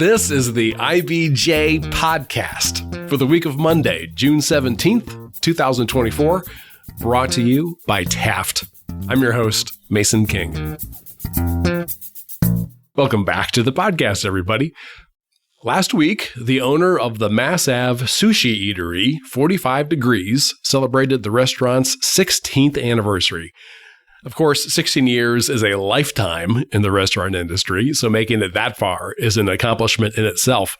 This is the IBJ podcast for the week of Monday, June 17th, 2024, brought to you by Taft. I'm your host, Mason King. Welcome back to the podcast, everybody. Last week, the owner of the Mass Ave Sushi eatery, 45 Degrees, celebrated the restaurant's 16th anniversary. Of course, 16 years is a lifetime in the restaurant industry, so making it that far is an accomplishment in itself.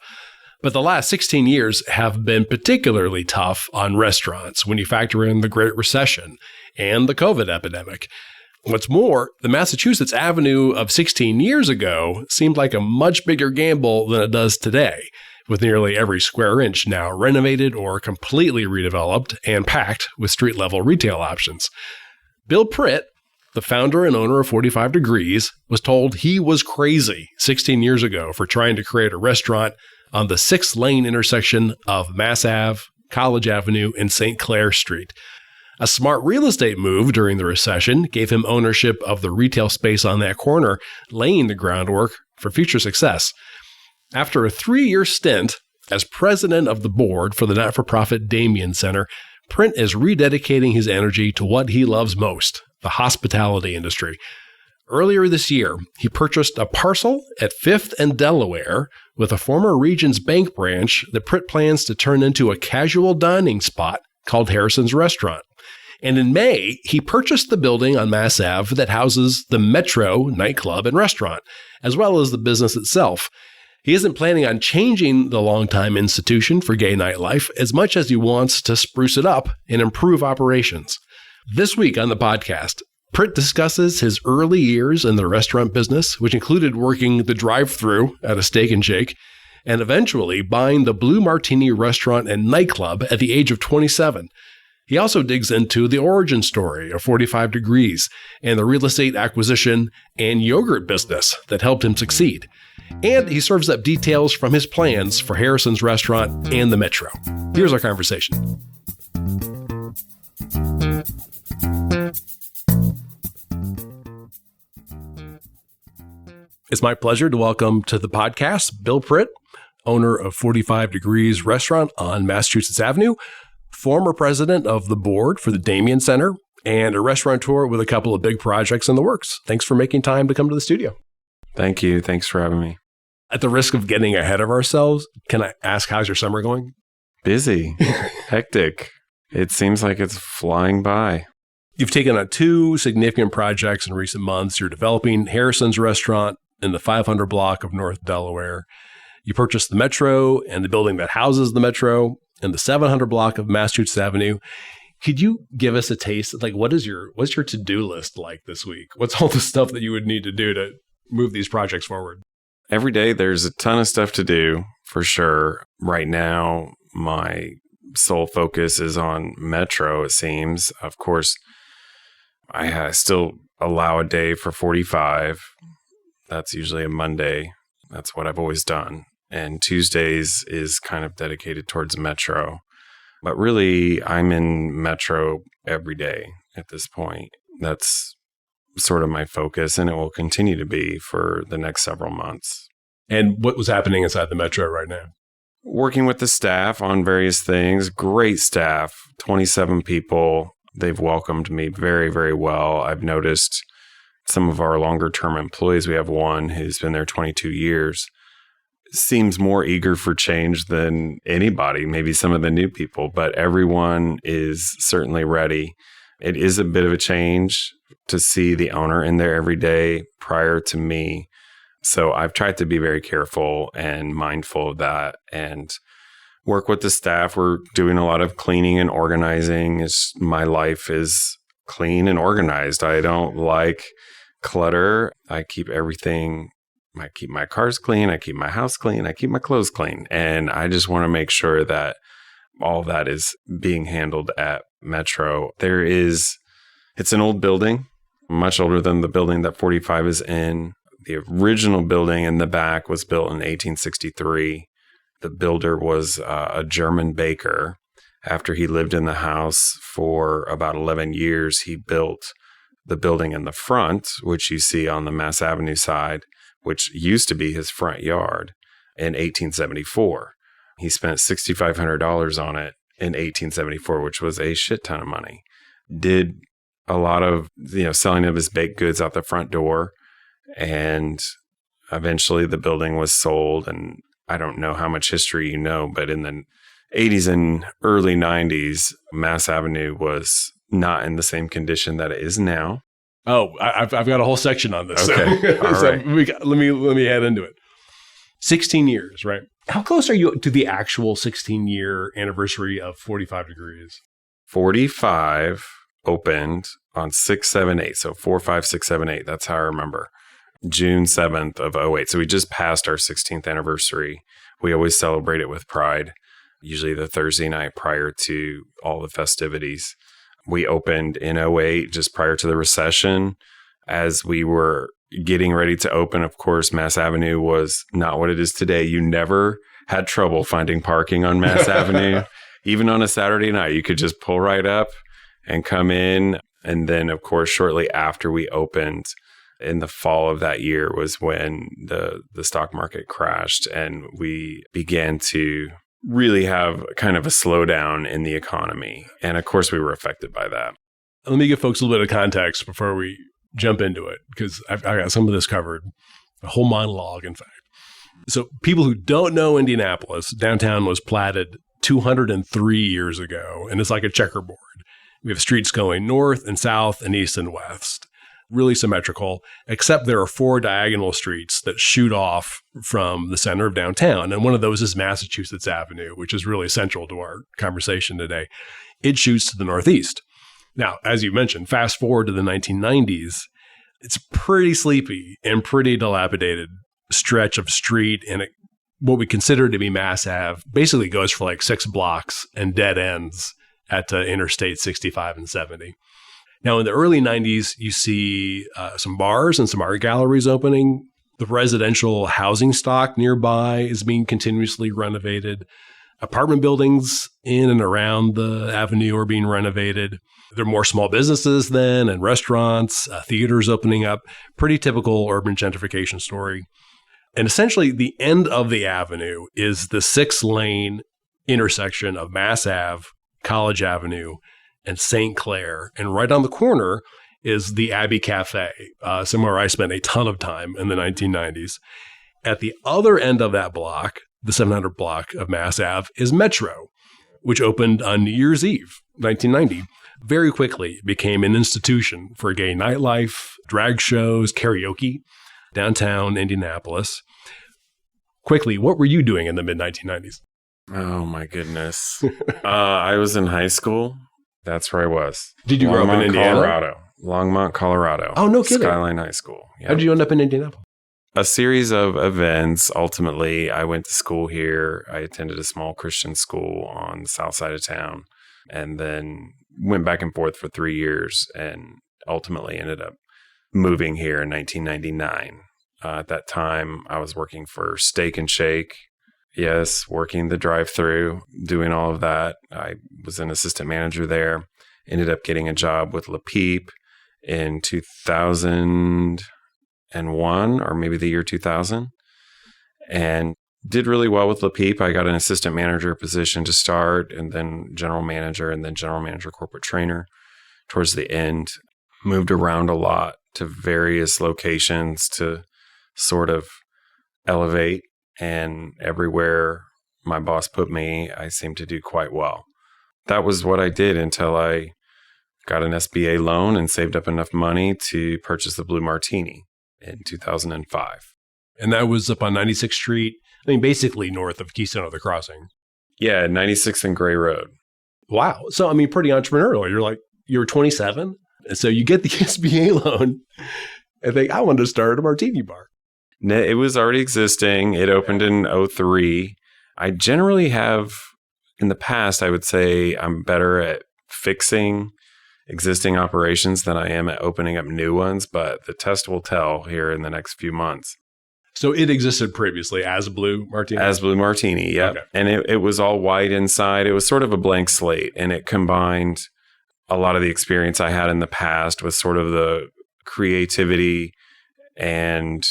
But the last 16 years have been particularly tough on restaurants when you factor in the Great Recession and the COVID epidemic. What's more, the Massachusetts Avenue of 16 years ago seemed like a much bigger gamble than it does today, with nearly every square inch now renovated or completely redeveloped and packed with street-level retail options. Bill Pritt, the founder and owner of 45 Degrees, was told he was crazy 16 years ago for trying to create a restaurant on the 6-lane intersection of Mass Ave, College Avenue, and St. Clair Street. A smart real estate move during the recession gave him ownership of the retail space on that corner, laying the groundwork for future success. After a 3-year stint as president of the board for the not-for-profit Damien Center, Pritt is rededicating his energy to what he loves most, the hospitality industry. Earlier this year, he purchased a parcel at 5th and Delaware with a former Regions Bank branch that Pritt plans to turn into a casual dining spot called Harrison's Restaurant. And in May, he purchased the building on Mass Ave that houses the Metro Nightclub and Restaurant, as well as the business itself. He isn't planning on changing the longtime institution for gay nightlife as much as he wants to spruce it up and improve operations. This week on the podcast, Pritt discusses his early years in the restaurant business, which included working the drive-thru at a Steak and Shake, and eventually buying the Blue Martini restaurant and nightclub at the age of 27. He also digs into the origin story of 45 Degrees and the real estate acquisition and yogurt business that helped him succeed. And he serves up details from his plans for Harrison's Restaurant and the Metro. Here's our conversation. It's my pleasure to welcome to the podcast Bill Pritt, owner of 45 Degrees Restaurant on Massachusetts Avenue, former president of the board for the Damien Center, and a restaurateur with a couple of big projects in the works. Thanks for making time to come to the studio. Thank you. Thanks for having me. At the risk of getting ahead of ourselves, can I ask, how's your summer going? Busy. Hectic. It seems like it's flying by. You've taken on 2 significant projects in recent months. You're developing Harrison's Restaurant in the 500 block of North Delaware. You purchased the Metro and the building that houses the Metro in the 700 block of Massachusetts Avenue. Could you give us a taste? Like, what's your to-do list like this week? What's all the stuff that you would need to do to move these projects forward? Every day there's a ton of stuff to do, for sure. Right now, my sole focus is on Metro, it seems. Of course, I still allow a day for 45. That's usually a Monday. That's what I've always done. And Tuesdays is kind of dedicated towards Metro. But really, I'm in Metro every day at this point. That's sort of my focus, and it will continue to be for the next several months. And what was happening inside the Metro right now? Working with the staff on various things. Great staff, 27 people. They've welcomed me very, very well. I've noticed some of our longer-term employees, we have one who's been there 22 years, seems more eager for change than anybody, maybe some of the new people, but everyone is certainly ready. It is a bit of a change to see the owner in there every day prior to me. So I've tried to be very careful and mindful of that and work with the staff. We're doing a lot of cleaning and organizing. My life is clean and organized. I don't like clutter. I keep everything. I keep my cars clean. I keep my house clean. I keep my clothes clean. And I just want to make sure that all that is being handled at Metro. It's an old building, much older than the building that 45 is in. The original building in the back was built in 1863. The builder was a German baker. After he lived in the house for about 11 years, he built the building in the front, which you see on the Mass Avenue side, which used to be his front yard. in 1874. He spent $6,500 on it in 1874, which was a shit ton of money. Did a lot of, selling of his baked goods out the front door. And eventually the building was sold. And I don't know how much history you know, but in the 80s and early 90s, Mass Avenue was not in the same condition that it is now. Oh, I've got a whole section on this. Okay. So, All right. let me head into it. 16 years, right? How close are you to the actual 16-year anniversary of 45 Degrees? 45 opened on 6/7/8. So 4, 5, 6, 7, 8. That's how I remember. June 7th of 08. So we just passed our 16th anniversary. We always celebrate it with pride, usually the Thursday night prior to all the festivities. We opened in 08, just prior to the recession. As we were getting ready to open, of course, Mass Avenue was not what it is today. You never had trouble finding parking on Mass Avenue. Even on a Saturday night, you could just pull right up and come in. And then, of course, shortly after we opened in the fall of that year was when the stock market crashed and we began to really have kind of a slowdown in the economy. And of course, we were affected by that. Let me give folks a little bit of context before we jump into it, because I got some of this covered, a whole monologue, in fact. So people who don't know Indianapolis, downtown was platted 203 years ago, and it's like a checkerboard. We have streets going north and south and east and west, really symmetrical, except there are 4 diagonal streets that shoot off from the center of downtown. And one of those is Massachusetts Avenue, which is really central to our conversation today. It shoots to the northeast. Now, as you mentioned, fast forward to the 1990s, it's pretty sleepy and pretty dilapidated stretch of street. And what we consider to be Mass Ave basically goes for like 6 blocks and dead ends at Interstate 65 and 70. Now, in the early 90s, you see some bars and some art galleries opening. The residential housing stock nearby is being continuously renovated. Apartment buildings in and around the avenue are being renovated. There are more small businesses then and restaurants, theaters opening up. Pretty typical urban gentrification story. And essentially, the end of the avenue is the 6-lane intersection of Mass Ave, College Avenue, and St. Clair. And right on the corner is the Abbey Cafe, somewhere I spent a ton of time in the 1990s. At the other end of that block, the 700 block of Mass Ave, is Metro, which opened on New Year's Eve, 1990. Very quickly became an institution for gay nightlife, drag shows, karaoke, downtown Indianapolis. Quickly, what were you doing in the mid-1990s? Oh, my goodness. I was in high school. That's where I was. Did you grow up in Indiana? Colorado. Longmont, Colorado. Oh, no kidding. Skyline High School. Yep. How did you end up in Indianapolis? A series of events. Ultimately, I went to school here. I attended a small Christian school on the south side of town and then went back and forth for 3 years and ultimately ended up moving here in 1999. At that time, I was working for Steak and Shake. Yes, working the drive-through, doing all of that. I was an assistant manager there. Ended up getting a job with Le Peep in 2001 or maybe the year 2000 and did really well with Le Peep. I got an assistant manager position to start and then general manager corporate trainer towards the end. Moved around a lot to various locations to sort of elevate. And everywhere my boss put me, I seemed to do quite well. That was what I did until I got an SBA loan and saved up enough money to purchase the Blue Martini in 2005. And that was up on 96th Street, I mean, basically north of Keystone of the Crossing. Yeah, 96th and Gray Road. Wow. So, I mean, pretty entrepreneurial. You were 27, and so you get the SBA loan and think, I want to start a martini bar. It was already existing. It opened in 2003. I generally have, in the past, I would say I'm better at fixing existing operations than I am at opening up new ones, but the test will tell here in the next few months. So it existed previously as Blue Martini? As Blue Martini, yeah. Okay. And it was all white inside. It was sort of a blank slate, and it combined a lot of the experience I had in the past with sort of the creativity and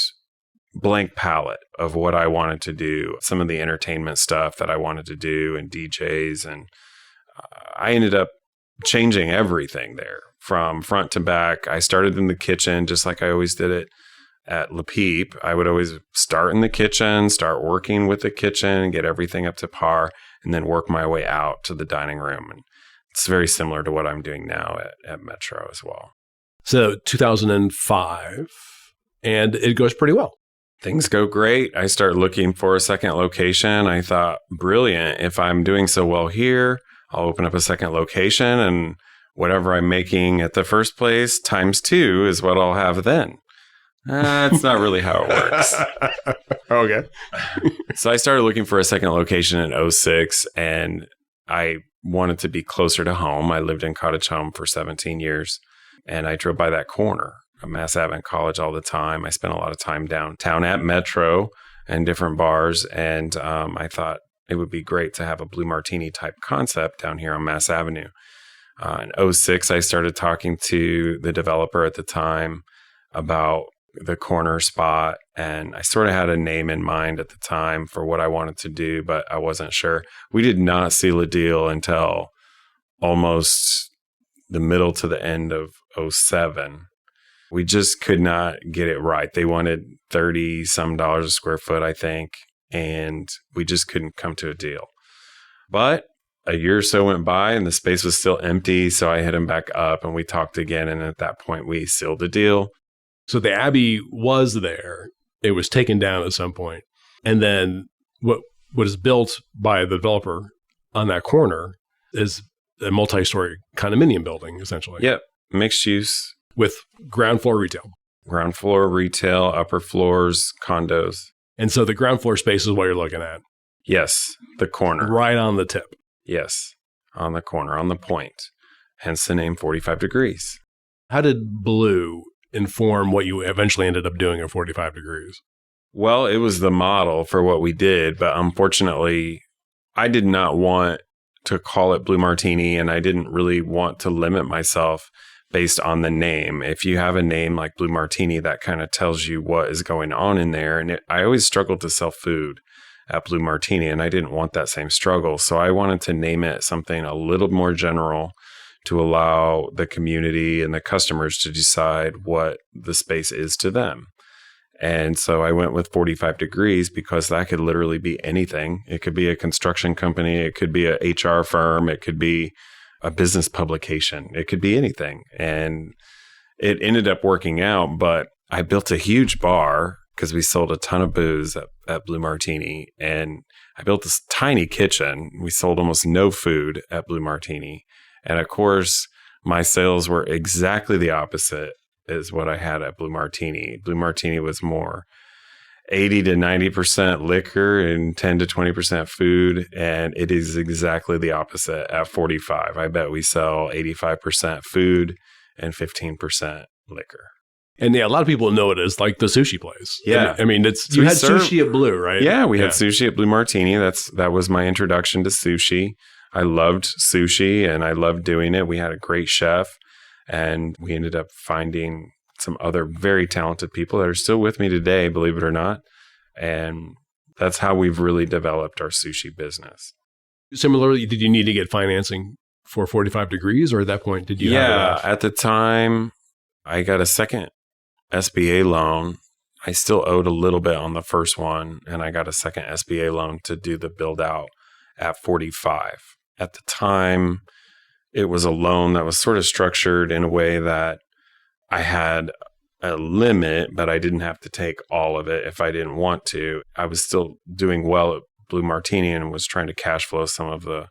blank palette of what I wanted to do, some of the entertainment stuff that I wanted to do and DJs. And I ended up changing everything there from front to back. I started in the kitchen just like I always did it at Le Peep. I would always start in the kitchen, start working with the kitchen, get everything up to par, and then work my way out to the dining room. And it's very similar to what I'm doing now at Metro as well. So 2005, and it goes pretty well. Things go great. I start looking for a second location. I thought, brilliant. If I'm doing so well here, I'll open up a second location, and whatever I'm making at the first place times 2 is what I'll have then. That's not really how it works. Okay. So I started looking for a second location in 2006, and I wanted to be closer to home. I lived in Cottage Home for 17 years, and I drove by that corner of Mass Ave in College all the time. I spent a lot of time downtown at Metro and different bars, and I thought it would be great to have a Blue Martini type concept down here on Mass Avenue. In 2006, I started talking to the developer at the time about the corner spot, and I sort of had a name in mind at the time for what I wanted to do, but I wasn't sure. We did not seal a deal until almost the middle to the end of 2007. We just could not get it right. They wanted $30 some a square foot, I think, and we just couldn't come to a deal. But a year or so went by and the space was still empty, so I hit him back up and we talked again, and at that point we sealed the deal. So the Abbey was there. It was taken down at some point. And then what is built by the developer on that corner is a multi-story condominium building, essentially. Yep. Mixed use. With ground floor retail. Ground floor retail, upper floors, condos. And so the ground floor space is what you're looking at. Yes. The corner. Right on the tip. Yes. On the corner, on the point. Hence the name 45 Degrees. How did Blue inform what you eventually ended up doing at 45 Degrees? Well, it was the model for what we did, but unfortunately, I did not want to call it Blue Martini, and I didn't really want to limit myself based on the name. If you have a name like Blue Martini, that kind of tells you what is going on in there. And I always struggled to sell food at Blue Martini, and I didn't want that same struggle. So I wanted to name it something a little more general to allow the community and the customers to decide what the space is to them. And so I went with 45 Degrees because that could literally be anything. It could be a construction company. It could be a HR firm. It could be a business publication. It could be anything. And it ended up working out, but I built a huge bar because we sold a ton of booze at Blue Martini. And I built this tiny kitchen. We sold almost no food at Blue Martini. And of course, my sales were exactly the opposite as what I had at Blue Martini. Blue Martini was more 80 to 90% liquor and 10 to 20% food. And it is exactly the opposite at 45. I bet we sell 85% food and 15% liquor. And yeah, a lot of people know it as like the sushi place. Yeah. I mean, it's you had sushi at Blue, right? Yeah, we had sushi at Blue Martini. That was my introduction to sushi. I loved sushi and I loved doing it. We had a great chef, and we ended up finding some other very talented people that are still with me today, believe it or not. And that's how we've really developed our sushi business. Similarly, did you need to get financing for 45 Degrees, or at that point, did you have enough? At the time, I got a second SBA loan. I still owed a little bit on the first one, and I got a second SBA loan to do the build out at 45. At the time, it was a loan that was sort of structured in a way that I had a limit, but I didn't have to take all of it if I didn't want to. I was still doing well at Blue Martini and was trying to cash flow some of the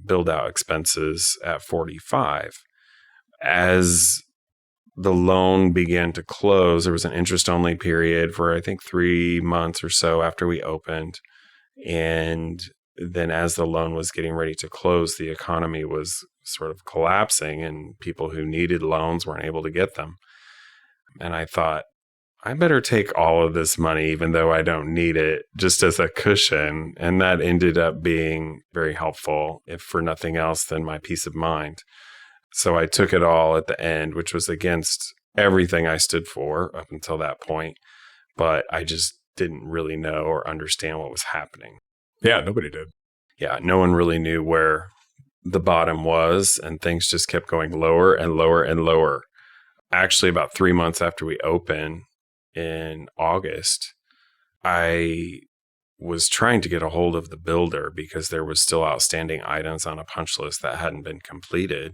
build out expenses at 45. As the loan began to close, there was an interest only period for I think 3 months or so after we opened. And then as the loan was getting ready to close, the economy was sort of collapsing and people who needed loans weren't able to get them. And I thought, I better take all of this money, even though I don't need it, just as a cushion. And that ended up being very helpful, if for nothing else than my peace of mind. So I took it all at the end, which was against everything I stood for up until that point. but I just didn't really know or understand what was happening. Yeah, nobody did. Yeah, no one really knew where the bottom was, and things just kept going lower and lower and lower. Actually, about 3 months after we opened in August, I was trying to get a hold of the builder because there was still outstanding items on a punch list that hadn't been completed.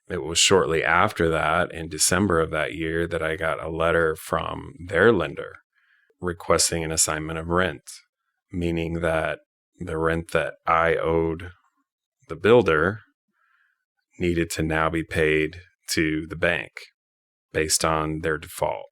It was shortly after that, in December of that year, that I got a letter from their lender requesting an assignment of rent, meaning that the rent that I owed the builder needed to now be paid to the bank based on their default.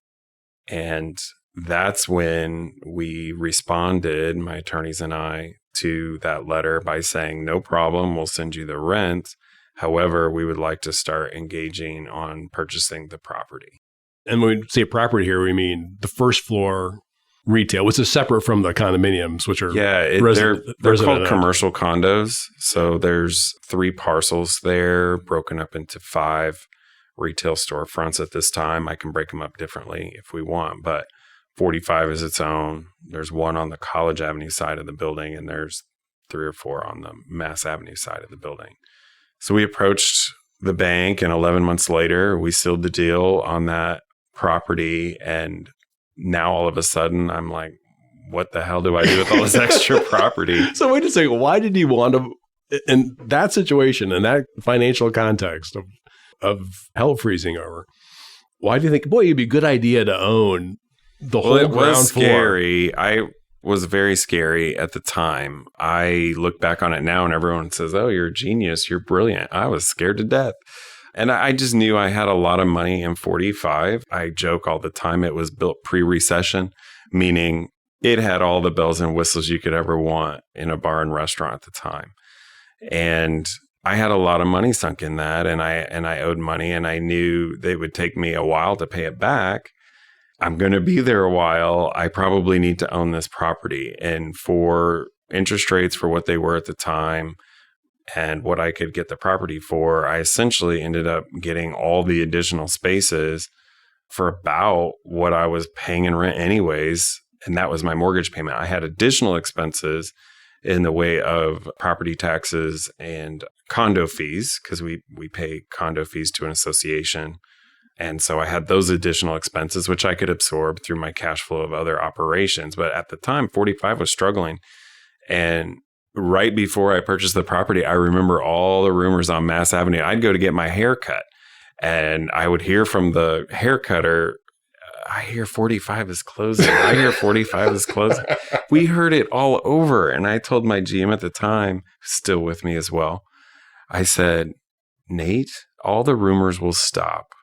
And that's when we responded, my attorneys and I, to that letter by saying, no problem, we'll send you the rent. However, we would like to start engaging on purchasing the property. And when we say property here, we mean the first floor retail, which is separate from the condominiums, which are they're called commercial condos. So there's 3 parcels there broken up into 5 retail storefronts at this time. I can break them up differently if we want, but 45 is its own. There's 1 on the College Avenue side of the building, and there's 3 or 4 on the Mass Avenue side of the building. So we approached the bank, and 11 months later, we sealed the deal on that property. And now all of a sudden, I'm like, what the hell do I do with all this extra property? So wait a second. Why did you want to, in that situation, in that financial context of hell freezing over, why do you think, boy, it'd be a good idea to own the whole ground floor? It was scary. I was very scary at the time. I look back on it now and everyone says, oh, you're a genius. You're brilliant. I was scared to death. And I just knew I had a lot of money in 45. I joke all the time. It was built pre-recession, meaning it had all the bells and whistles you could ever want in a bar and restaurant at the time. And I had a lot of money sunk in that, and I owed money, and I knew they would take me a while to pay it back. I'm going to be there a while. I probably need to own this property. And for interest rates for what they were at the time and what I could get the property for, I essentially ended up getting all the additional spaces for about what I was paying in rent anyways. And that was my mortgage payment. I had additional expenses in the way of property taxes and condo fees, because we pay condo fees to an association. And so I had those additional expenses, which I could absorb through my cash flow of other operations. But at the time, 45 was struggling. And right before I purchased the property, I remember all the rumors on Mass Avenue. I'd go to get my hair cut, and I would hear from the hair cutter, I hear 45 is closing. I hear 45 is closing. We heard it all over. And I told my GM at the time, still with me as well, I said, Nate, all the rumors will stop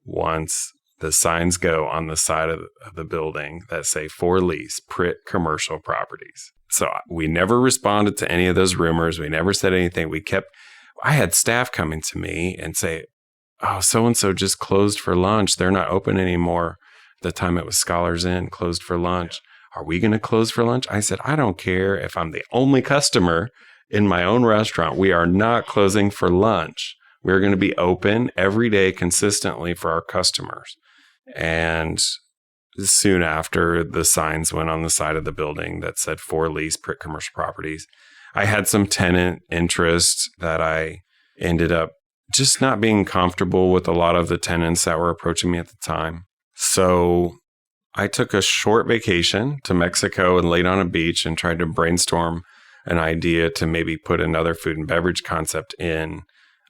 once the signs go on the side of the building that say for lease, Pritt Commercial Properties. So we never responded to any of those rumors. We never said anything. I had staff coming to me and say, oh, so-and-so just closed for lunch. They're not open anymore. The time it was Scholars Inn, closed for lunch. Are we going to close for lunch? I said, I don't care if I'm the only customer in my own restaurant. We are not closing for lunch. We're going to be open every day consistently for our customers. And soon after, the signs went on the side of the building that said for lease, Pritt Commercial Properties. I had some tenant interest that I ended up just not being comfortable with a lot of the tenants that were approaching me at the time. So I took a short vacation to Mexico and laid on a beach and tried to brainstorm an idea to maybe put another food and beverage concept in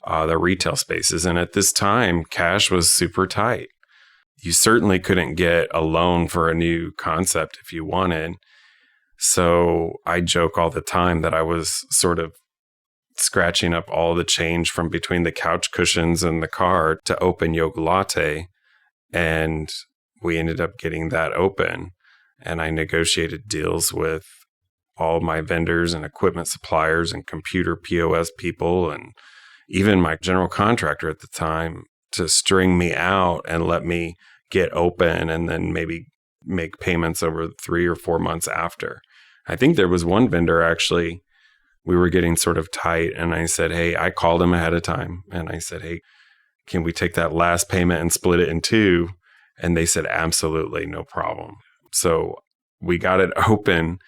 the retail spaces. And at this time, cash was super tight. You certainly couldn't get a loan for a new concept if you wanted. So I joke all the time that I was sort of scratching up all the change from between the couch cushions and the car to open Yoga Latte. And we ended up getting that open. And I negotiated deals with all my vendors and equipment suppliers and computer POS people and even my general contractor at the time to string me out and let me get open and then maybe make payments over 3 or 4 months after. I think there was one vendor actually, we were getting sort of tight, and I said, hey, I called him ahead of time and I said, hey, can we take that last payment and split it in 2? And they said, absolutely, no problem. So we got it open,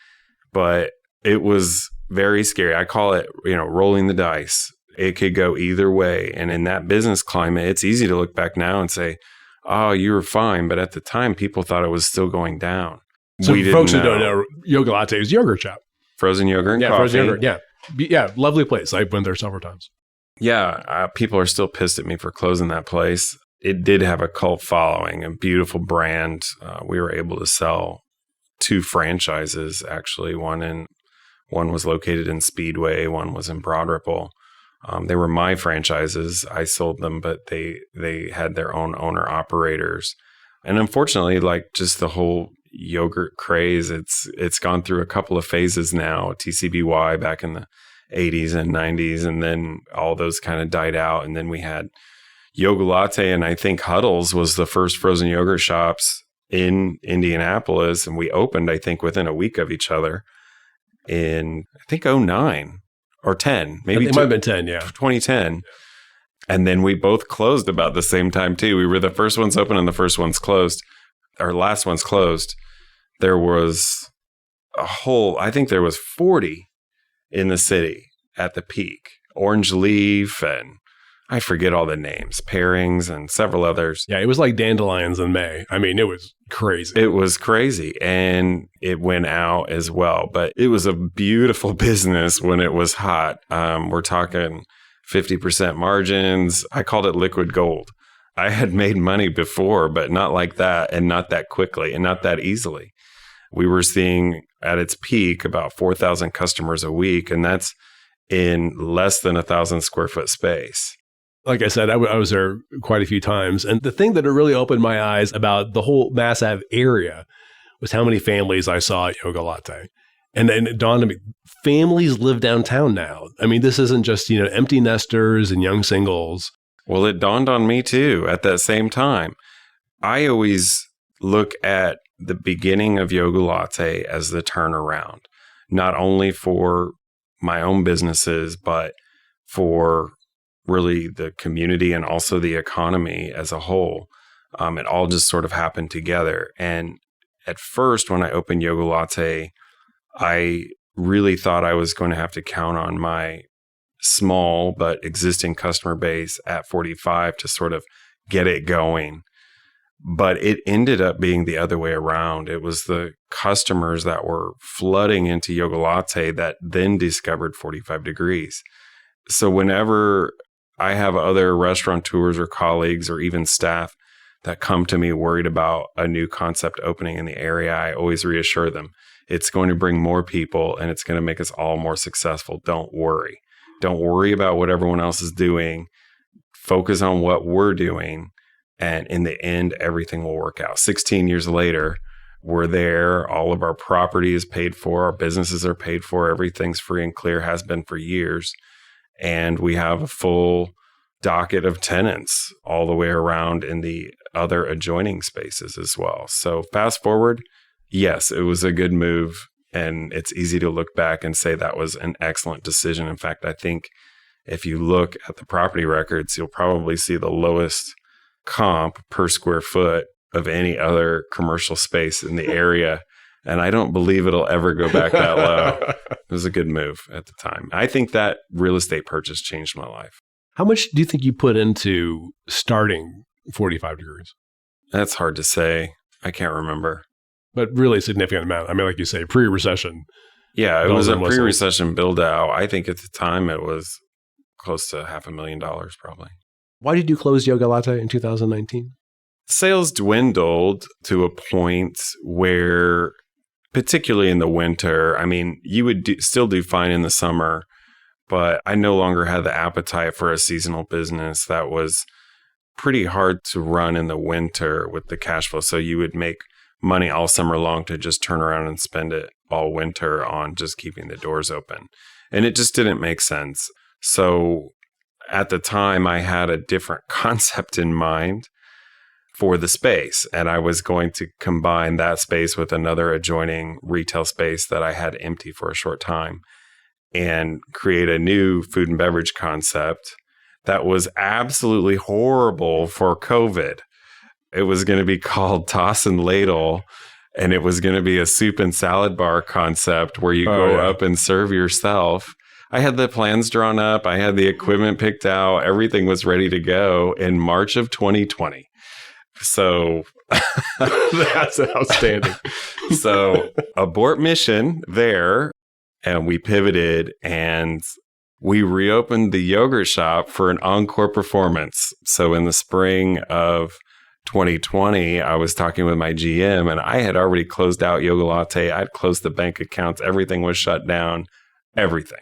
but it was very scary. I call it, rolling the dice. It could go either way. And in that business climate, it's easy to look back now and say, oh, you were fine. But at the time, people thought it was still going down. So folks who don't know, Yoga Latte is yogurt shop. Frozen yogurt and coffee. Frozen yogurt, yeah. Yeah, lovely place. I went there several times. Yeah, people are still pissed at me for closing that place. It did have a cult following, a beautiful brand. We were able to sell 2 franchises, actually. One was located in Speedway, one was in Broad Ripple. They were my franchises. I sold them, but they had their own owner-operators. And unfortunately, like just the whole yogurt craze, it's gone through a couple of phases now. TCBY back in the 80s and 90s, and then all those kind of died out. And then we had Yoga Latte, and I think Huddles was the first frozen yogurt shops in Indianapolis. And we opened, I think, within a week of each other in, I think, 09 or 10. Maybe it might have been 10, yeah. 2010. And then we both closed about the same time, too. We were the first ones open and the first ones closed. Our last one's closed. There was I think there was 40 in the city at the peak. Orange Leaf, and I forget all the names, Pairings and several others. Yeah, it was like dandelions in May. I mean, it was crazy. It was crazy, and it went out as well. But it was a beautiful business when it was hot. We're talking 50% margins. I called it liquid gold. I had made money before, but not like that, and not that quickly, and not that easily. We were seeing at its peak about 4,000 customers a week, and that's in less than 1,000 square foot space. Like I said, I was there quite a few times. And the thing that really opened my eyes about the whole Mass Ave area was how many families I saw at Yoga Latte. And then it dawned on me, families live downtown now. I mean, this isn't just, empty nesters and young singles. Well, it dawned on me too at that same time. I always look at the beginning of Yoga Latte as the turnaround, not only for my own businesses, but for really the community and also the economy as a whole. It all just sort of happened together. And at first, when I opened Yoga Latte, I really thought I was going to have to count on my small but existing customer base at 45 to sort of get it going. But it ended up being the other way around. It was the customers that were flooding into Yoga Latte that then discovered 45 Degrees. So whenever I have other restaurateurs or colleagues or even staff that come to me worried about a new concept opening in the area, I always reassure them it's going to bring more people and it's going to make us all more successful. Don't worry. Don't worry about what everyone else is doing. Focus on what we're doing. And in the end, everything will work out. 16 years later, we're there. All of our property is paid for. Our businesses are paid for. Everything's free and clear, has been for years. And we have a full docket of tenants all the way around in the other adjoining spaces as well. So fast forward, yes, it was a good move. And it's easy to look back and say that was an excellent decision. In fact, I think if you look at the property records, you'll probably see the lowest comp per square foot of any other commercial space in the area. And I don't believe it'll ever go back that low. It was a good move at the time. I think that real estate purchase changed my life. How much do you think you put into starting 45 Degrees? That's hard to say. I can't remember. But really significant amount. I mean, like you say, pre-recession. Yeah, it was a pre-recession build out. I think at the time it was close to $500,000 probably. Why did you close Yoga Latte in 2019? Sales dwindled to a point where, particularly in the winter, I mean, you would still do fine in the summer, but I no longer had the appetite for a seasonal business that was pretty hard to run in the winter with the cash flow. So you would make money all summer long to just turn around and spend it all winter on just keeping the doors open. And it just didn't make sense. So at the time, I had a different concept in mind for the space. And I was going to combine that space with another adjoining retail space that I had empty for a short time and create a new food and beverage concept that was absolutely horrible for COVID. It was going to be called Toss and Ladle. And it was going to be a soup and salad bar concept where you go up and serve yourself. I had the plans drawn up. I had the equipment picked out. Everything was ready to go in March of 2020. So that's outstanding. So abort mission there. And we pivoted and we reopened the yogurt shop for an encore performance. So in the spring of 2020, I was talking with my GM and I had already closed out Yoga Latte. I'd closed the bank accounts. Everything was shut down, everything.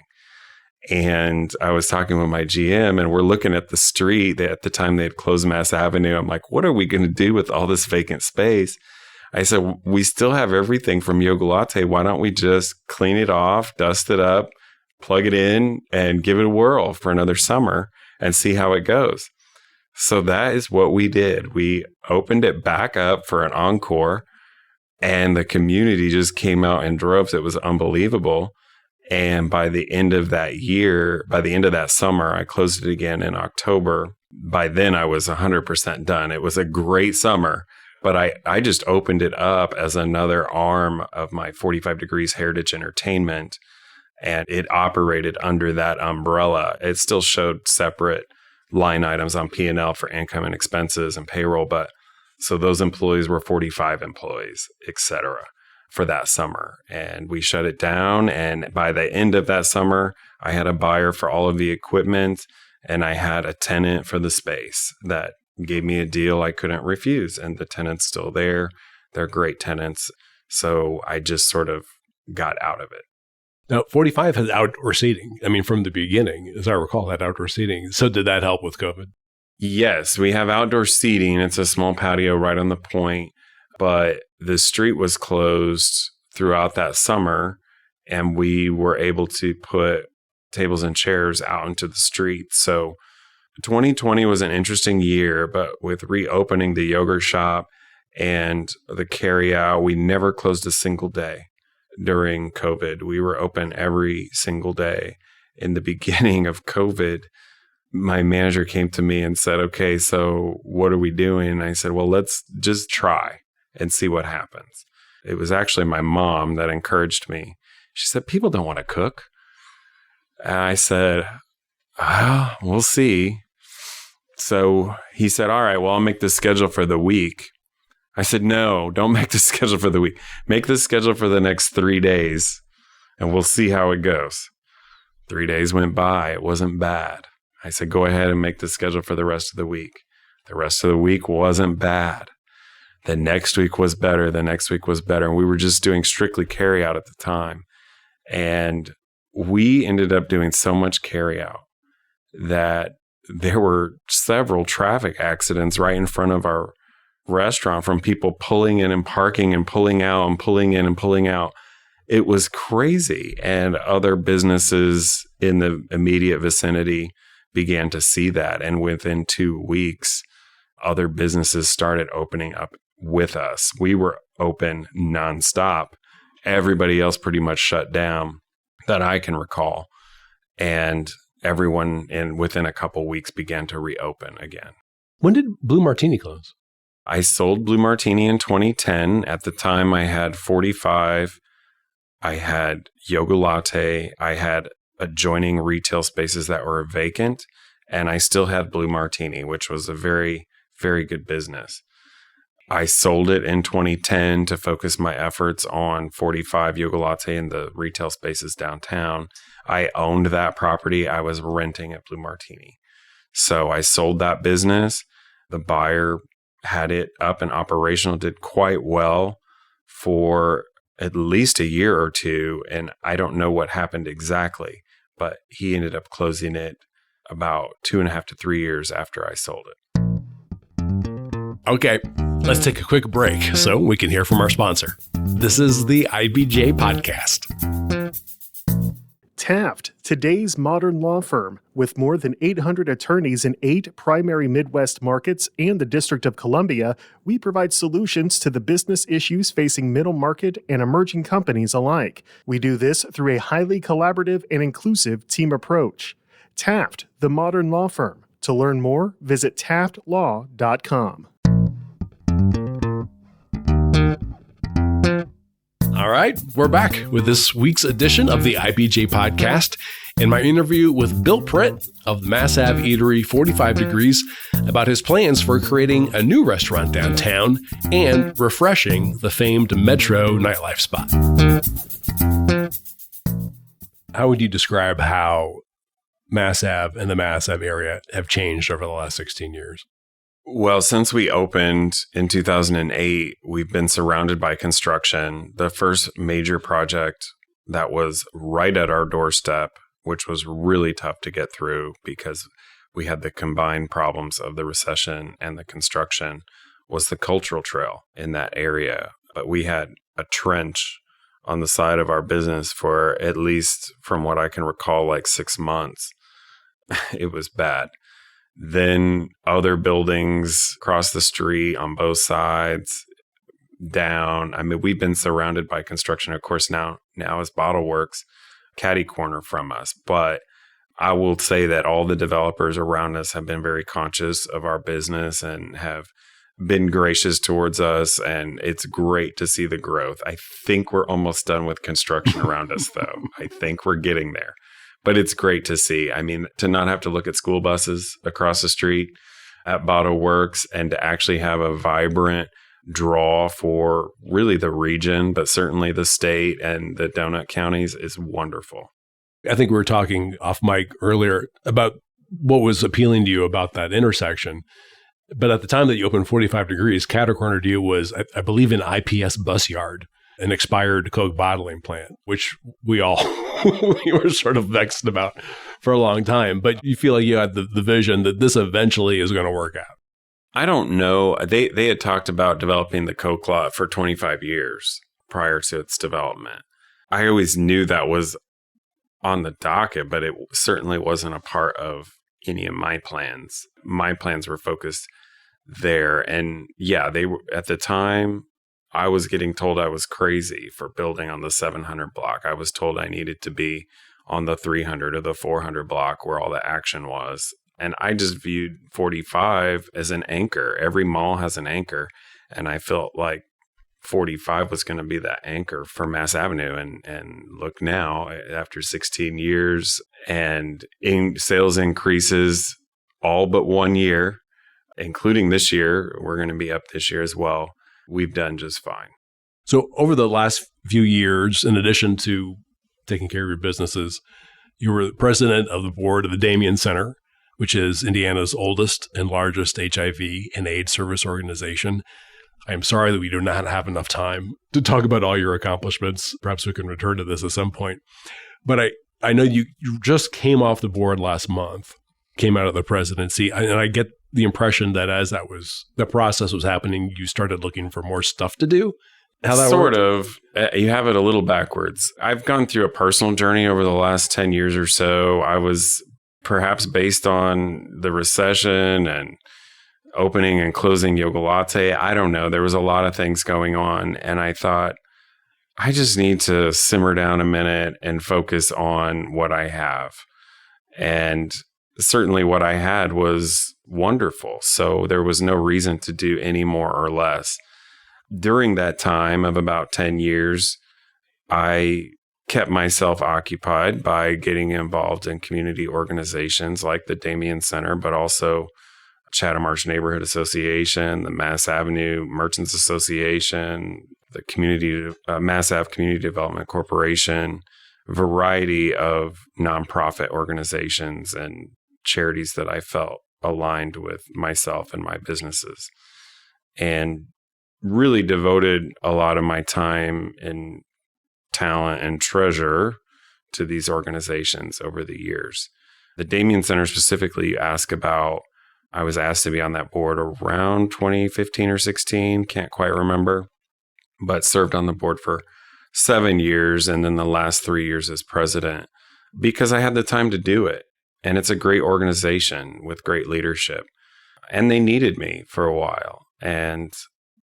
And I was talking with my GM and we're looking at the street. At the time they had closed Mass Avenue. I'm like, what are we going to do with all this vacant space? I said, we still have everything from Yoga Latte. Why don't we just clean it off, dust it up, plug it in, and give it a whirl for another summer and see how it goes? So that is what we did. We opened it back up for an encore, and the community just came out in droves. It was unbelievable. And by the end of that year, by the end of that summer, I closed it again in October. By then, I was 100% done. It was a great summer, but I just opened it up as another arm of my 45 Degrees Heritage Entertainment, and it operated under that umbrella. It still showed separate line items on P&L for income and expenses and payroll, but so those employees were 45 employees, et cetera, for that summer. And we shut it down. And by the end of that summer, I had a buyer for all of the equipment and I had a tenant for the space that gave me a deal I couldn't refuse. And the tenant's still there. They're great tenants. So I just sort of got out of it. Now, 45 has outdoor seating. I mean, from the beginning, as I recall, had outdoor seating. So did that help with COVID? Yes, we have outdoor seating. It's a small patio right on the point, but the street was closed throughout that summer, and we were able to put tables and chairs out into the street. So 2020 was an interesting year, but with reopening the yogurt shop and the carryout, we never closed a single day during COVID. We were open every single day. In the beginning of COVID, my manager came to me and said, okay, so what are we doing? And I said, well, let's just try and see what happens. It was actually my mom that encouraged me. She said, people don't want to cook. And I said, well, we'll see. So he said, all right, well, I'll make the schedule for the week. I said, no, don't make the schedule for the week. Make the schedule for the next 3 days and we'll see how it goes. 3 days went by. It wasn't bad. I said, go ahead and make the schedule for the rest of the week. The rest of the week wasn't bad. The next week was better. The next week was better. And we were just doing strictly carryout at the time. And we ended up doing so much carryout that there were several traffic accidents right in front of our restaurant from people pulling in and parking and pulling out and pulling in and pulling out. It was crazy. And other businesses in the immediate vicinity began to see that. And within 2 weeks, other businesses started opening up with us. We were open nonstop. Everybody else pretty much shut down that I can recall. And everyone within a couple weeks began to reopen again. When did Blue Martini close? I sold Blue Martini in 2010. At the time, I had 45. I had Yoga Latte. I had adjoining retail spaces that were vacant. And I still had Blue Martini, which was a very, very good business. I sold it in 2010 to focus my efforts on 45 Yoga Latte in the retail spaces downtown. I owned that property. I was renting at Blue Martini. So I sold that business. The buyer had it up and operational, did quite well for at least a year or two. And I don't know what happened exactly, but he ended up closing it about 2.5 to 3 years after I sold it. Okay, let's take a quick break so we can hear from our sponsor. This is the IBJ Podcast. Taft, today's modern law firm. With more than 800 attorneys in 8 primary Midwest markets and the District of Columbia, we provide solutions to the business issues facing middle market and emerging companies alike. We do this through a highly collaborative and inclusive team approach. Taft, the modern law firm. To learn more, visit taftlaw.com. All right, we're back with this week's edition of the IPJ podcast and my interview with Bill Pritt of the Mass Ave Eatery 45 Degrees about his plans for creating a new restaurant downtown and refreshing the famed Metro nightlife spot. How would you describe how Mass Ave and the Mass Ave area have changed over the last 16 years? Well, since we opened in 2008, we've been surrounded by construction. The first major project that was right at our doorstep, which was really tough to get through because we had the combined problems of the recession and the construction, was the cultural trail in that area. But we had a trench on the side of our business for at least, from what I can recall, like 6 months. It was bad. Then other buildings across the street on both sides, down. I mean, we've been surrounded by construction. Of course, now is Bottle Works, catty corner from us. But I will say that all the developers around us have been very conscious of our business and have been gracious towards us. And it's great to see the growth. I think we're almost done with construction around us, though. I think we're getting there. But it's great to see. I mean, to not have to look at school buses across the street at Bottle Works and to actually have a vibrant draw for really the region, but certainly the state and the donut counties is wonderful. I think we were talking off mic earlier about what was appealing to you about that intersection. But at the time that you opened 45 Degrees, catty-corner to you was, I believe, an IPS bus yard, an expired Coke bottling plant, which we all we were sort of vexed about for a long time. But you feel like you had the vision that this eventually is going to work out. I don't know. They had talked about developing the Coke lot for 25 years prior to its development. I always knew that was on the docket, but it certainly wasn't a part of any of my plans. My plans were focused there. And yeah, they were at the time. I was getting told I was crazy for building on the 700 block. I was told I needed to be on the 300 or the 400 block where all the action was. And I just viewed 45 as an anchor. Every mall has an anchor. And I felt like 45 was going to be that anchor for Mass Avenue. And look now, after 16 years and sales increases all but 1 year, including this year, we're going to be up this year as well. We've done just fine. So over the last few years, in addition to taking care of your businesses, you were the president of the board of the Damien Center, which is Indiana's oldest and largest HIV and AIDS service organization. I am sorry that we do not have enough time to talk about all your accomplishments. Perhaps we can return to this at some point. But I know you just came off the board last month, came out of the presidency, and I get the impression that as the process was happening, you started looking for more stuff to do. How that sort worked? of. You have it a little backwards. I've gone through a personal journey over the last 10 years or so. I was perhaps based on the recession and opening and closing Yoga Latte. I don't know. There was a lot of things going on. And I thought, I just need to simmer down a minute and focus on what I have. And certainly what I had was wonderful. So there was no reason to do any more or less. During that time of about 10 years, I kept myself occupied by getting involved in community organizations like the Damien Center, but also Chatham Arch Neighborhood Association, the Mass Avenue Merchants Association, the Mass Ave Community Development Corporation, variety of nonprofit organizations and charities that I felt aligned with myself and my businesses, and really devoted a lot of my time and talent and treasure to these organizations over the years. The Damien Center specifically, you ask about, I was asked to be on that board around 2015 or 16, can't quite remember, but served on the board for 7 years and then the last 3 years as president because I had the time to do it. And it's a great organization with great leadership. And they needed me for a while. And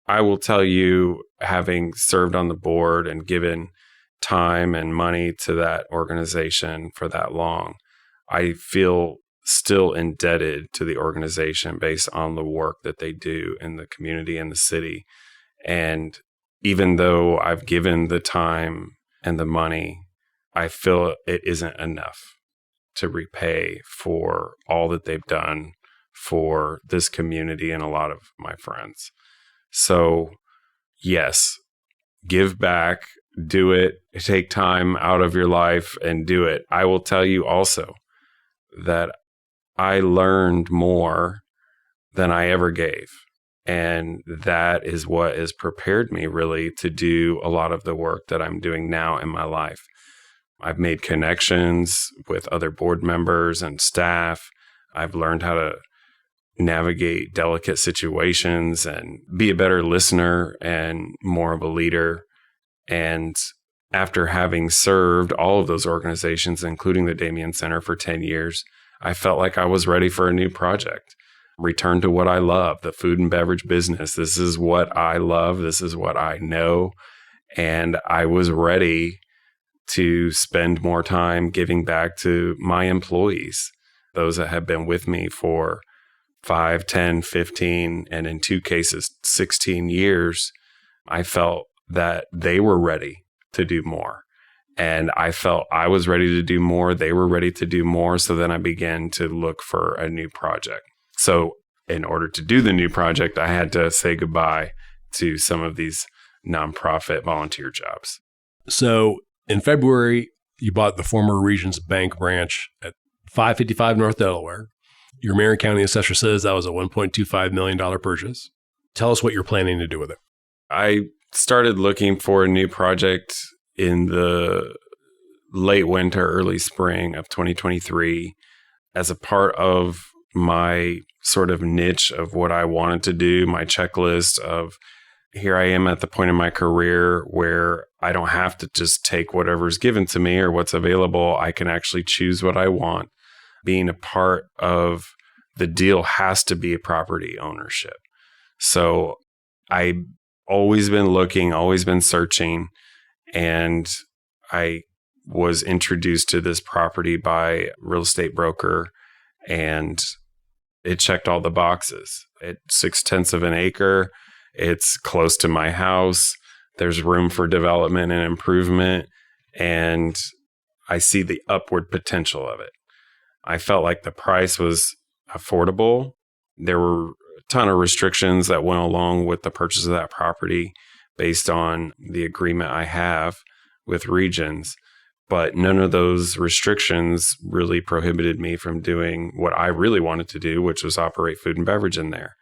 I will tell you, having served on the board and given time and money to that organization for that long, I feel still indebted to the organization based on the work that they do in the community and the city. And even though I've given the time and the money, I feel it isn't enough to repay for all that they've done for this community and a lot of my friends. So, yes, give back, do it, take time out of your life and do it. I will tell you also that I learned more than I ever gave. And that is what has prepared me really to do a lot of the work that I'm doing now in my life. I've made connections with other board members and staff. I've learned how to navigate delicate situations and be a better listener and more of a leader. And after having served all of those organizations, including the Damien Center for 10 years, I felt like I was ready for a new project. Return to what I love, the food and beverage business. This is what I love. This is what I know. And I was ready to spend more time giving back to my employees, those that have been with me for 5, 10, 15, and in 2 cases, 16 years. I felt that they were ready to do more. And I felt I was ready to do more. They were ready to do more. So then I began to look for a new project. So in order to do the new project, I had to say goodbye to some of these nonprofit volunteer jobs. So in February, you bought the former Regions Bank branch at 555 North Delaware. Your Marion County assessor says that was a $1.25 million purchase. Tell us what you're planning to do with it. I started looking for a new project in the late winter, early spring of 2023 as a part of my sort of niche of what I wanted to do, my checklist of here I am at the point in my career where I don't have to just take whatever's given to me or what's available. I can actually choose what I want. Being a part of the deal has to be a property ownership. So I've always been looking, always been searching, and I was introduced to this property by a real estate broker, and it checked all the boxes. It's 0.6 of an acre. It's close to my house. There's room for development and improvement, and I see the upward potential of it. I felt like the price was affordable. There were a ton of restrictions that went along with the purchase of that property based on the agreement I have with Regions. But none of those restrictions really prohibited me from doing what I really wanted to do, which was operate food and beverage in there.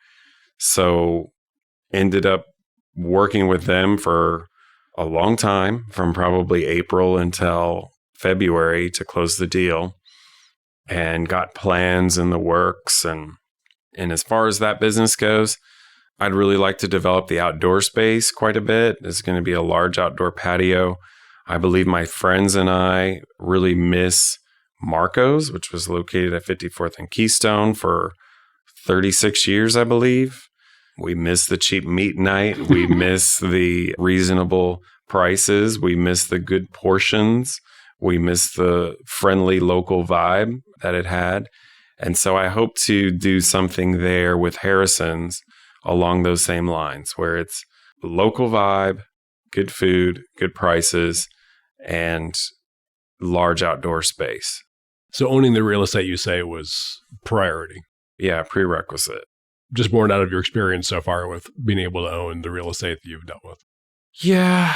So ended up working with them for a long time, from probably April until February to close the deal, and got plans in the works. And as far as that business goes, I'd really like to develop the outdoor space quite a bit. There's going to be a large outdoor patio. I believe my friends and I really miss Marco's, which was located at 54th and Keystone for 36 years, I believe. We miss the cheap meat night. We miss the reasonable prices. We miss the good portions. We miss the friendly local vibe that it had. And so I hope to do something there with Harrison's along those same lines, where it's local vibe, good food, good prices, and large outdoor space. So owning the real estate, you say, was priority. Yeah, prerequisite. Just born out of your experience so far with being able to own the real estate that you've dealt with. Yeah,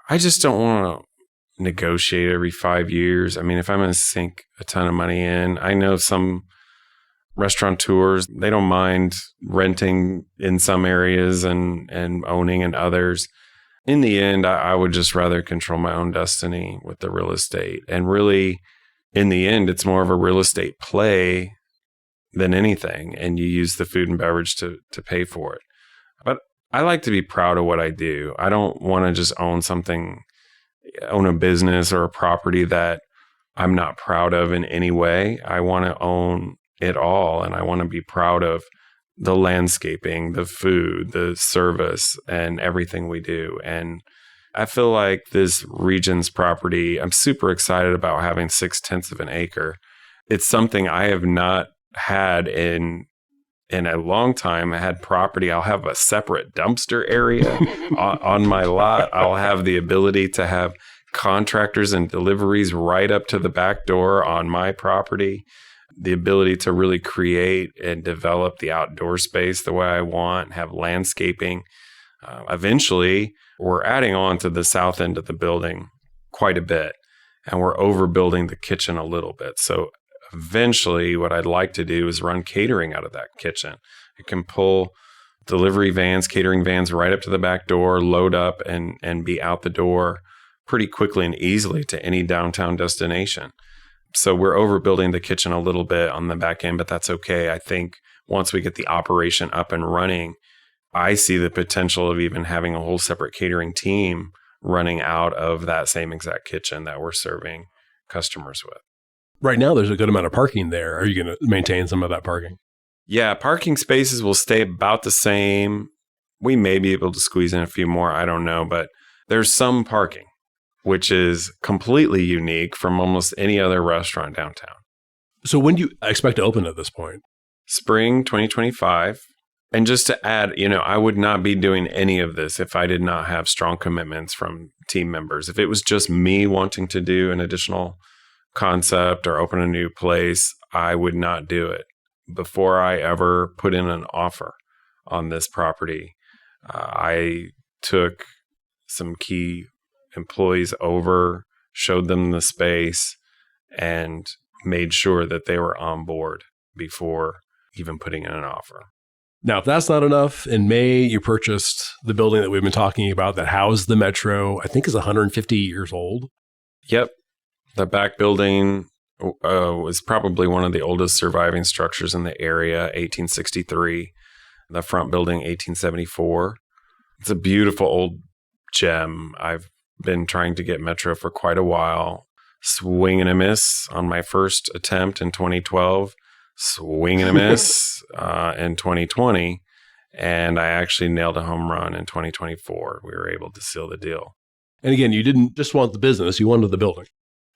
I just don't want to negotiate every 5 years. I mean, if I'm going to sink a ton of money in, I know some restaurateurs, they don't mind renting in some areas and owning in others. In the end, I would just rather control my own destiny with the real estate. And really, in the end, it's more of a real estate play than anything. And you use the food and beverage to pay for it. But I like to be proud of what I do. I don't want to just own a business or a property that I'm not proud of in any way. I want to own it all. And I want to be proud of the landscaping, the food, the service, and everything we do. And I feel like this Regions property, I'm super excited about having 0.6 of an acre. It's something I have not had in in a long time. I had property. I'll have a separate dumpster area on my lot. I'll have the ability to have contractors and deliveries right up to the back door on my property. The ability to really create and develop the outdoor space the way I want, have landscaping. Eventually, we're adding on to the south end of the building quite a bit, and we're overbuilding the kitchen a little bit. So eventually, what I'd like to do is run catering out of that kitchen. I can pull delivery vans, catering vans right up to the back door, load up, and be out the door pretty quickly and easily to any downtown destination. So we're overbuilding the kitchen a little bit on the back end, but that's okay. I think once we get the operation up and running, I see the potential of even having a whole separate catering team running out of that same exact kitchen that we're serving customers with. Right now, there's a good amount of parking there. Are you going to maintain some of that parking? Yeah, parking spaces will stay about the same. We may be able to squeeze in a few more. I don't know, but there's some parking, which is completely unique from almost any other restaurant downtown. So when do you expect to open at this point? Spring 2025. And just to add, I would not be doing any of this if I did not have strong commitments from team members. If it was just me wanting to do an additional concept or open a new place, I would not do it. Before I ever put in an offer on this property, I took some key employees over, showed them the space, and made sure that they were on board before even putting in an offer. Now, if that's not enough, in May, you purchased the building that we've been talking about that housed the Metro, I think is 150 years old. Yep. The back building was probably one of the oldest surviving structures in the area, 1863. The front building, 1874. It's a beautiful old gem. I've been trying to get Metro for quite a while. Swing and a miss on my first attempt in 2012. Swing and a miss in 2020. And I actually nailed a home run in 2024. We were able to seal the deal. And again, you didn't just want the business, you wanted the building.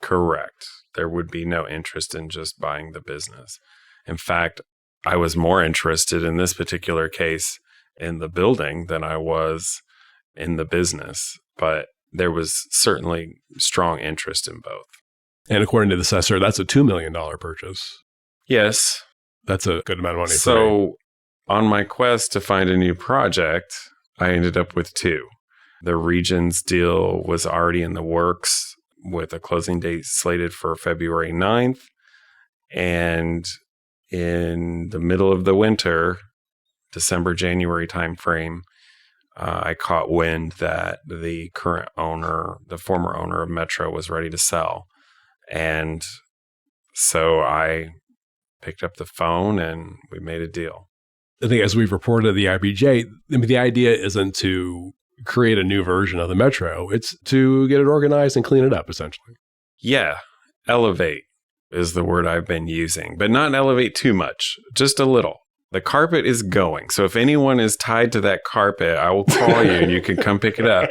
Correct. There would be no interest in just buying the business. In fact, I was more interested in this particular case in the building than I was in the business. But there was certainly strong interest in both. And according to the assessor, that's a $2 million purchase. Yes. That's a good amount of money. So on my quest to find a new project, I ended up with two. The Regions deal was already in the works with a closing date slated for February 9th. And in the middle of the winter, December, January timeframe, I caught wind that the current owner, the former owner of Metro, was ready to sell. And so I picked up the phone and we made a deal. I think as we've reported at the IBJ, the idea isn't to create a new version of the Metro. It's to get it organized and clean it up, essentially. Yeah. Elevate is the word I've been using, but not elevate too much, just a little. The carpet is going. So if anyone is tied to that carpet, I will call you and you can come pick it up.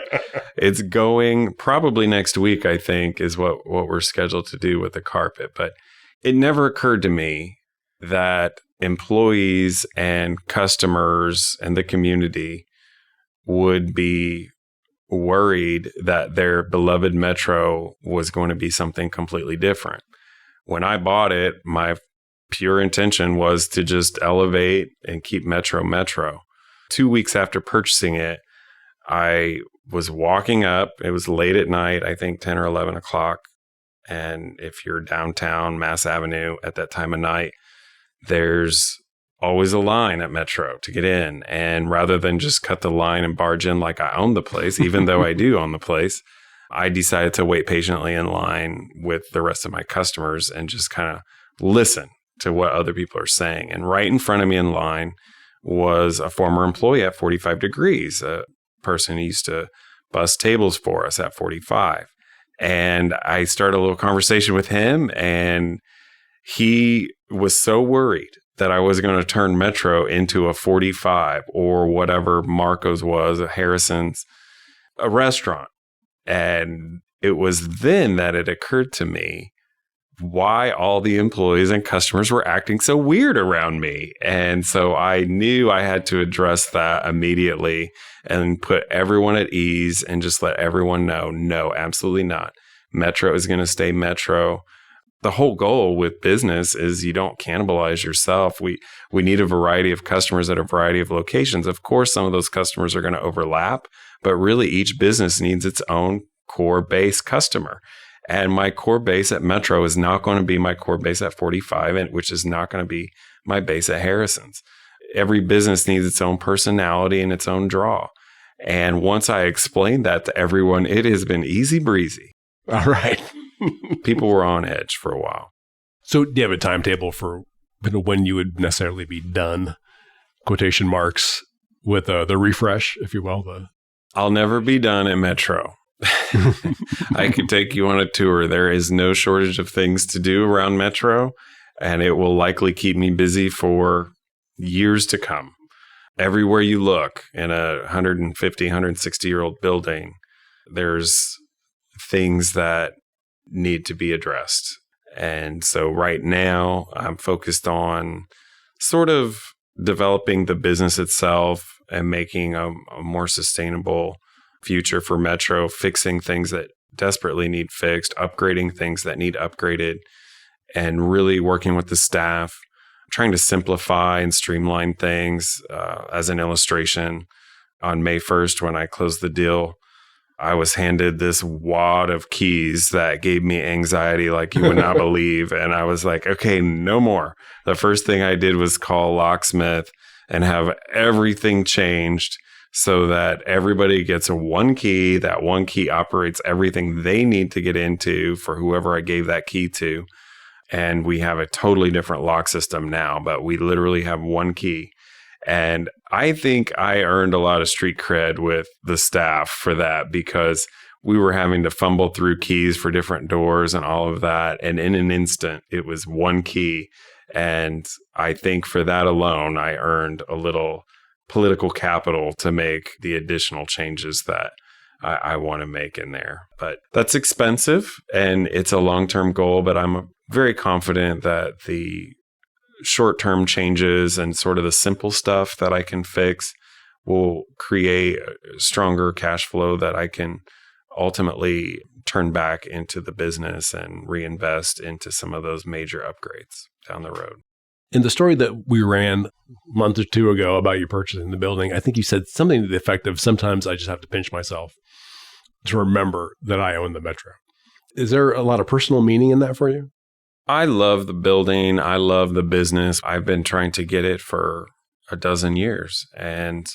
It's going probably next week, I think, is what we're scheduled to do with the carpet. But it never occurred to me that employees and customers and the community would be worried that their beloved Metro was going to be something completely different. When I bought it, my pure intention was to just elevate and keep Metro Metro. 2 weeks after purchasing it, I was walking up. It was late at night, I think 10 or 11 o'clock. And if you're downtown Mass Avenue at that time of night, there's always a line at Metro to get in. And rather than just cut the line and barge in like I own the place, even though I do own the place, I decided to wait patiently in line with the rest of my customers and just kind of listen to what other people are saying. And right in front of me in line was a former employee at 45 Degrees, a person who used to bus tables for us at 45. And I started a little conversation with him, and he was so worried that I was going to turn Metro into a 45 or whatever Marco's was, a Harrison's, a restaurant. And it was then that it occurred to me why all the employees and customers were acting so weird around me. And so I knew I had to address that immediately and put everyone at ease and just let everyone know, no, absolutely not. Metro is going to stay Metro. The whole goal with business is you don't cannibalize yourself. We need a variety of customers at a variety of locations. Of course, some of those customers are going to overlap, but really each business needs its own core base customer. And my core base at Metro is not going to be my core base at 45, and which is not going to be my base at Harrison's. Every business needs its own personality and its own draw. And once I explained that to everyone, it has been easy breezy. All right. People were on edge for a while. So do you have a timetable for when you would necessarily be done, quotation marks, with the refresh, if you will? I'll never be done at Metro. I could take you on a tour. There is no shortage of things to do around Metro, and it will likely keep me busy for years to come. Everywhere you look in a 150, 160-year-old building, there's things that need to be addressed. And so right now, I'm focused on sort of developing the business itself and making a more sustainable future for Metro, fixing things that desperately need fixed, upgrading things that need upgraded, and really working with the staff, trying to simplify and streamline things. As an illustration, on May 1st, when I closed the deal, I was handed this wad of keys that gave me anxiety like you would not believe. And I was like, okay, no more. The first thing I did was call a locksmith and have everything changed so that everybody gets one key. That one key operates everything they need to get into for whoever I gave that key to. And we have a totally different lock system now, but we literally have one key. And I think I earned a lot of street cred with the staff for that, because we were having to fumble through keys for different doors and all of that. And in an instant, it was one key. And I think for that alone, I earned a little political capital to make the additional changes that I want to make in there. But that's expensive and it's a long-term goal, but I'm very confident that the short-term changes and sort of the simple stuff that I can fix will create a stronger cash flow that I can ultimately turn back into the business and reinvest into some of those major upgrades down the road. In the story that we ran a month or two ago about you purchasing the building, I think you said something to the effect of, sometimes I just have to pinch myself to remember that I own the Metro. Is there a lot of personal meaning in that for you? I love the building. I love the business. I've been trying to get it for a dozen years. And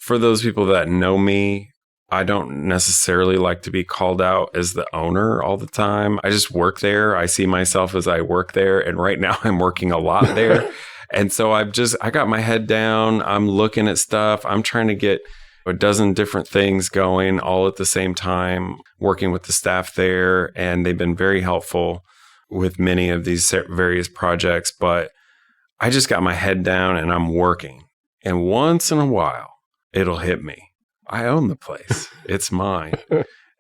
for those people that know me, I don't necessarily like to be called out as the owner all the time. I just work there. I see myself as I work there. And right now I'm working a lot there. And so I got my head down. I'm looking at stuff. I'm trying to get a dozen different things going all at the same time, working with the staff there. And they've been very helpful with many of these various projects. But I just got my head down and I'm working. And once in a while, it'll hit me. I own the place. It's mine.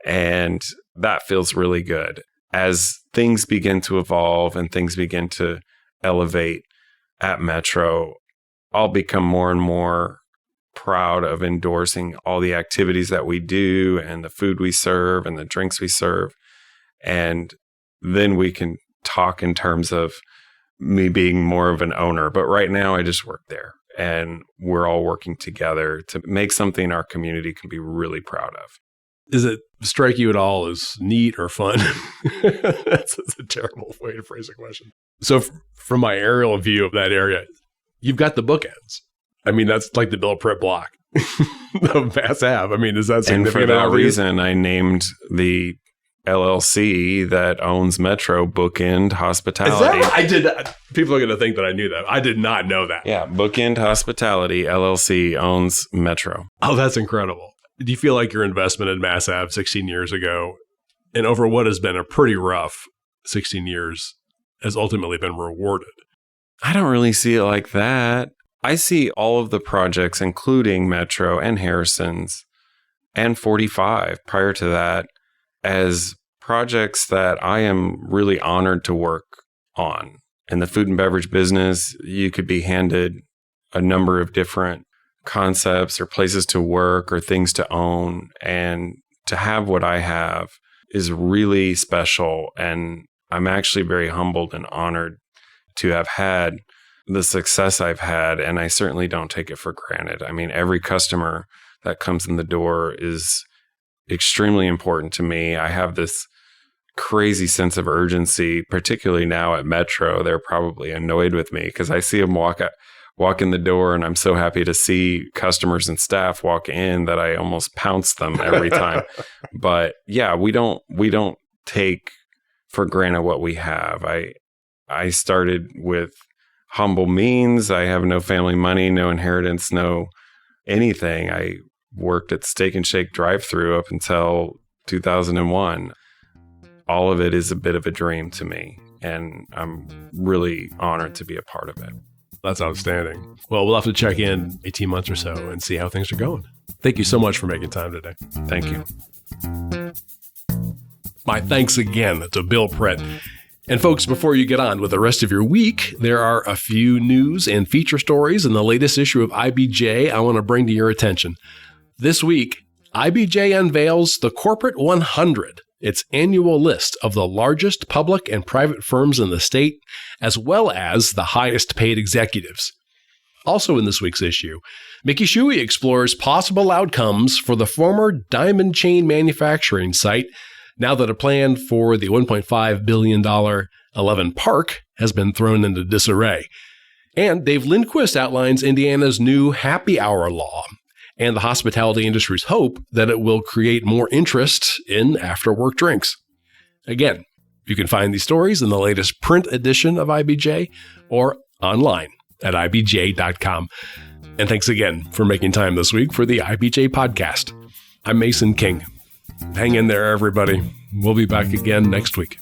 And that feels really good. As things begin to evolve and things begin to elevate at Metro, I'll become more and more proud of endorsing all the activities that we do and the food we serve and the drinks we serve. And then we can talk in terms of me being more of an owner. But right now, I just work there. And we're all working together to make something our community can be really proud of. Does it strike you at all as neat or fun? That's a terrible way to phrase a question. So from my aerial view of that area, you've got the bookends. I mean, that's like the Bill Pritt block of Mass Ave. I mean, is that significant? And for that reason, I named the LLC that owns Metro Bookend Hospitality. Is that right? I did. People are going to think that I knew that. I did not know that. Yeah, Bookend Hospitality LLC owns Metro. Oh, that's incredible. Do you feel like your investment in Mass Ave 16 years ago and over what has been a pretty rough 16 years has ultimately been rewarded? I don't really see it like that. I see all of the projects, including Metro and Harrison's and 45 prior to that, as projects that I am really honored to work on. In the food and beverage business, you could be handed a number of different concepts or places to work or things to own. And to have what I have is really special. And I'm actually very humbled and honored to have had the success I've had. And I certainly don't take it for granted. I mean, every customer that comes in the door is extremely important to me. I have this crazy sense of urgency, particularly now at Metro. They're probably annoyed with me because I see them walk in the door, and I'm so happy to see customers and staff walk in that I almost pounce them every time. But yeah, we don't take for granted what we have. I started with humble means. I have no family money, no inheritance, no anything. I worked at Steak and Shake drive-thru up until 2001. All of it is a bit of a dream to me, and I'm really honored to be a part of it. That's outstanding. Well, we'll have to check in 18 months or so and see how things are going. Thank you so much for making time today. Thank you. My thanks again to Bill Pritt. And folks, before you get on with the rest of your week, there are a few news and feature stories in the latest issue of IBJ I want to bring to your attention. This week, IBJ unveils the Corporate 100, its annual list of the largest public and private firms in the state, as well as the highest paid executives. Also in this week's issue, Mickey Shuey explores possible outcomes for the former Diamond Chain Manufacturing site now that a plan for the $1.5 billion 11 Park has been thrown into disarray. And Dave Lindquist outlines Indiana's new happy hour law and the hospitality industry's hope that it will create more interest in after-work drinks. Again, you can find these stories in the latest print edition of IBJ or online at ibj.com. And thanks again for making time this week for the IBJ podcast. I'm Mason King. Hang in there, everybody. We'll be back again next week.